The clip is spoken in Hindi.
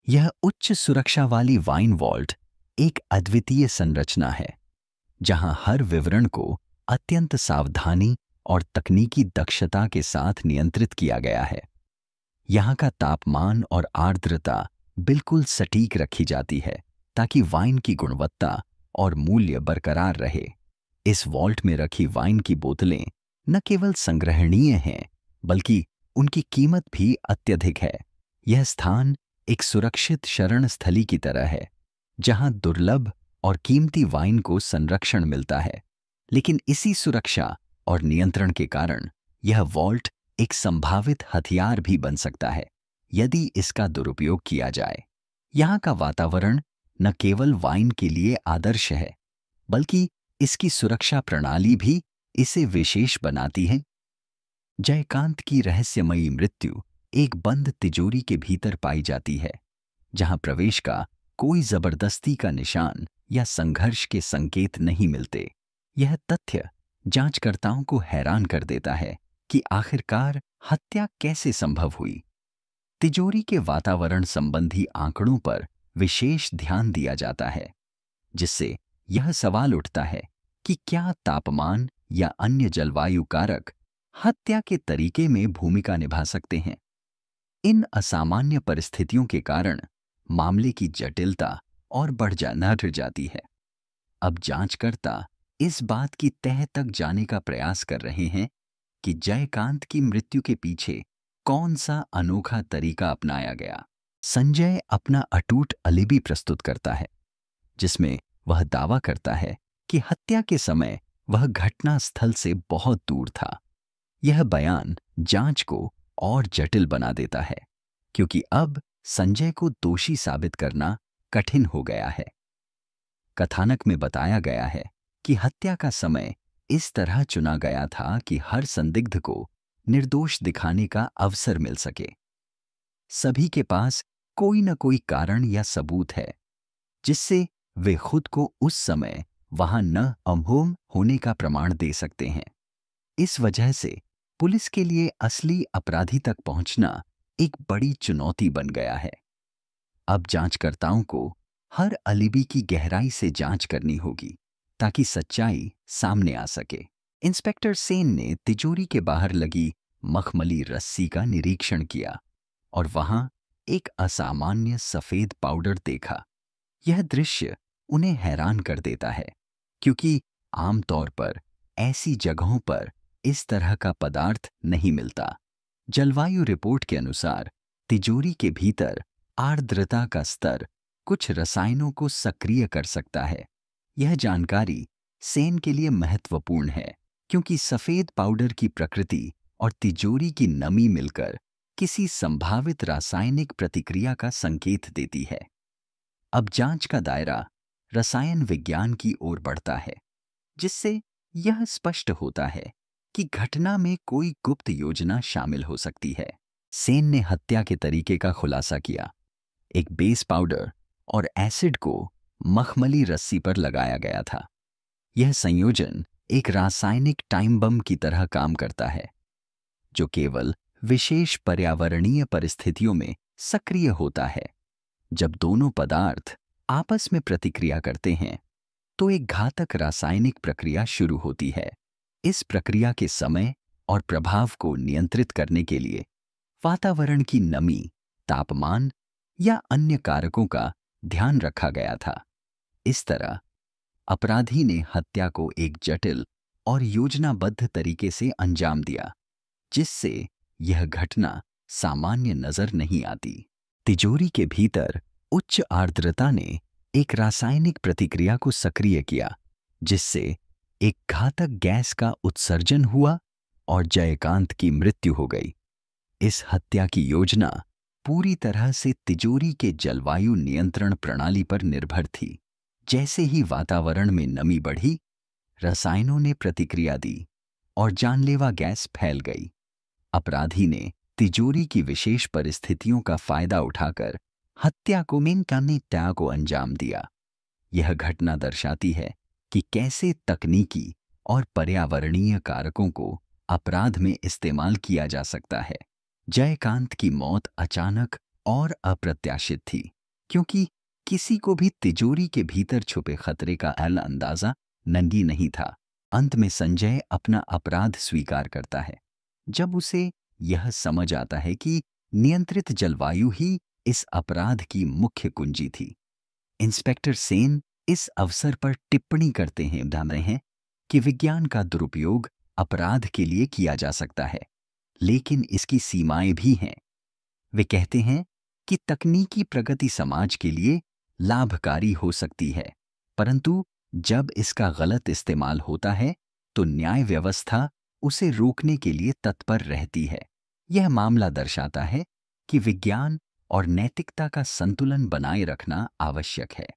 यह उच्च सुरक्षा वाली वाइन वॉल्ट एक अद्वितीय संरचना है जहां हर विवरण को अत्यंत सावधानी और तकनीकी दक्षता के साथ नियंत्रित किया गया है। यहाँ का तापमान और आर्द्रता बिल्कुल सटीक रखी जाती है ताकि वाइन की गुणवत्ता और मूल्य बरकरार रहे। इस वॉल्ट में रखी वाइन की बोतलें न केवल संग्रहणीय हैं बल्कि उनकी कीमत भी अत्यधिक है। यह स्थान एक सुरक्षित शरण स्थली की तरह है जहां दुर्लभ और कीमती वाइन को संरक्षण मिलता है, लेकिन इसी सुरक्षा और नियंत्रण के कारण यह वॉल्ट एक संभावित हथियार भी बन सकता है यदि इसका दुरुपयोग किया जाए। यहाँ का वातावरण न केवल वाइन के लिए आदर्श है बल्कि इसकी सुरक्षा प्रणाली भी इसे विशेष बनाती है। जयकांत की रहस्यमयी मृत्यु एक बंद तिजोरी के भीतर पाई जाती है जहां प्रवेश का कोई जबरदस्ती का निशान या संघर्ष के संकेत नहीं मिलते। यह तथ्य जांचकर्ताओं को हैरान कर देता है कि आखिरकार हत्या कैसे संभव हुई। तिजोरी के वातावरण संबंधी आंकड़ों पर विशेष ध्यान दिया जाता है, जिससे यह सवाल उठता है कि क्या तापमान या अन्य जलवायु कारक हत्या के तरीके में भूमिका निभा सकते हैं। इन असामान्य परिस्थितियों के कारण मामले की जटिलता और बढ़ जाती है। अब जांचकर्ता इस बात की तह तक जाने का प्रयास कर रहे हैं कि जयकांत की मृत्यु के पीछे कौन सा अनोखा तरीका अपनाया गया। संजय अपना अटूट अलिबी प्रस्तुत करता है जिसमें वह दावा करता है कि हत्या के समय वह घटना स्थल से बहुत दूर था। यह बयान जांच को और जटिल बना देता है क्योंकि अब संजय को दोषी साबित करना कठिन हो गया है। कथानक में बताया गया है कि हत्या का समय इस तरह चुना गया था कि हर संदिग्ध को निर्दोष दिखाने का अवसर मिल सके। सभी के पास कोई न कोई कारण या सबूत है जिससे वे खुद को उस समय वहां न अमोम होने का प्रमाण दे सकते हैं। इस वजह से पुलिस के लिए असली अपराधी तक पहुंचना एक बड़ी चुनौती बन गया है। अब जांचकर्ताओं को हर अलिबी की गहराई से जांच करनी होगी ताकि सच्चाई सामने आ सके। इंस्पेक्टर सेन ने तिजोरी के बाहर लगी मखमली रस्सी का निरीक्षण किया और वहां एक असामान्य सफेद पाउडर देखा। यह दृश्य उन्हें हैरान कर देता है क्योंकि आमतौर पर ऐसी जगहों पर इस तरह का पदार्थ नहीं मिलता। जलवायु रिपोर्ट के अनुसार तिजोरी के भीतर आर्द्रता का स्तर कुछ रसायनों को सक्रिय कर सकता है। यह जानकारी सेन के लिए महत्वपूर्ण है क्योंकि सफेद पाउडर की प्रकृति और तिजोरी की नमी मिलकर किसी संभावित रासायनिक प्रतिक्रिया का संकेत देती है। अब जांच का दायरा रसायन विज्ञान की ओर बढ़ता है, जिससे यह स्पष्ट होता है कि घटना में कोई गुप्त योजना शामिल हो सकती है। सेन ने हत्या के तरीके का खुलासा किया। एक बेस पाउडर और एसिड को मखमली रस्सी पर लगाया गया था। यह संयोजन एक रासायनिक टाइम बम की तरह काम करता है जो केवल विशेष पर्यावरणीय परिस्थितियों में सक्रिय होता है। जब दोनों पदार्थ आपस में प्रतिक्रिया करते हैं तो एक घातक रासायनिक प्रक्रिया शुरू होती है। इस प्रक्रिया के समय और प्रभाव को नियंत्रित करने के लिए वातावरण की नमी, तापमान या अन्य कारकों का ध्यान रखा गया था। इस तरह अपराधी ने हत्या को एक जटिल और योजनाबद्ध तरीके से अंजाम दिया, जिससे यह घटना सामान्य नजर नहीं आती। तिजोरी के भीतर उच्च आर्द्रता ने एक रासायनिक प्रतिक्रिया को सक्रिय किया, जिससे एक घातक गैस का उत्सर्जन हुआ और जयकांत की मृत्यु हो गई। इस हत्या की योजना पूरी तरह से तिजोरी के जलवायु नियंत्रण प्रणाली पर निर्भर थी। जैसे ही वातावरण में नमी बढ़ी, रसायनों ने प्रतिक्रिया दी और जानलेवा गैस फैल गई। अपराधी ने तिजोरी की विशेष परिस्थितियों का फायदा उठाकर हत्या को त्याग को अंजाम दिया। यह घटना दर्शाती है कि कैसे तकनीकी और पर्यावरणीय कारकों को अपराध में इस्तेमाल किया जा सकता है। जयकांत की मौत अचानक और अप्रत्याशित थी, क्योंकि किसी को भी तिजोरी के भीतर छुपे खतरे का अंदाजा नंगी नहीं था। अंत में संजय अपना अपराध स्वीकार करता है जब उसे यह समझ आता है कि नियंत्रित जलवायु ही इस अपराध की मुख्य कुंजी थी। इंस्पेक्टर सेन इस अवसर पर टिप्पणी करते हैं, बता रहे हैं कि विज्ञान का दुरुपयोग अपराध के लिए किया जा सकता है, लेकिन इसकी सीमाएं भी हैं। वे कहते हैं कि तकनीकी प्रगति समाज के लिए लाभकारी हो सकती है, परंतु जब इसका गलत इस्तेमाल होता है तो न्याय व्यवस्था उसे रोकने के लिए तत्पर रहती है। यह मामला दर्शाता है कि विज्ञान और नैतिकता का संतुलन बनाए रखना आवश्यक है।